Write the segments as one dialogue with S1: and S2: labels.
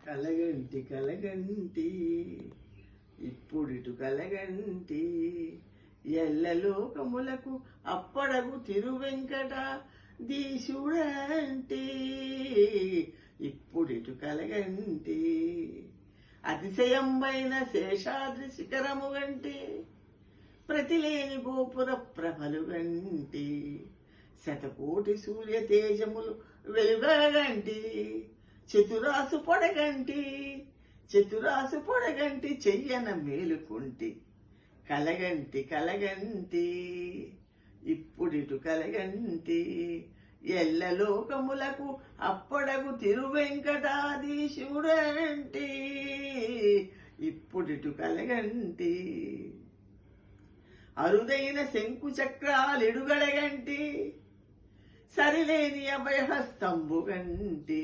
S1: కలగంటి కలగంటి ఇప్పుడిటు కలగంటి ఎల్లలోకములకు అప్పడగు తిరువెంకట దీశుడంటి ఇప్పుడిటు కలగంటి అతిశయంబైన శేషాద్రి శిఖరము గంటి ప్రతిలేని గోపుర ప్రభలు గంటి శతకోటి సూర్య తేజములు వెలుగగంటి చతురాసు పొడగంటి చెయ్యన మేలుకుంటి కలగంటి కలగంటి ఇప్పుడిటు కలగంటి ఎల్లలోకములకు అప్పడగు తిరువెంకటాధీశుడంటి ఇప్పుడిటు కలగంటి అరుదైన శంకు చక్రాలిడుగడగంటి సరిలేని అభయహస్తంబు గంటి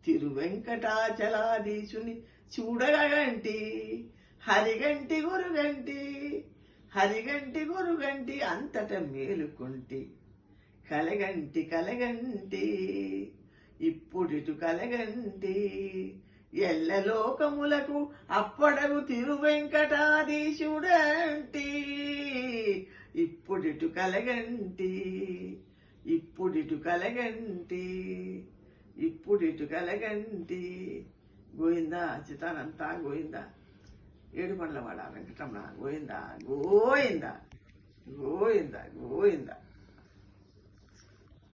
S1: తిరువెంకటాచలాధీశుని చూడగంటి హరిగంటి గురుగంటి అంతట మేలుకుంటి కలగంటి కలగంటి ఇప్పుడిటు కలగంటి ఎల్లలోకములకు అప్పడగు తిరువెంకటాధీశుడంటి ఇప్పుడిటు కలగంటి గోవిందా చితానంతా గోవిందా ఏడుకొండలవాడ వెంకటరమణ గోవిందా గోవిందా గోవిందా గోవిందా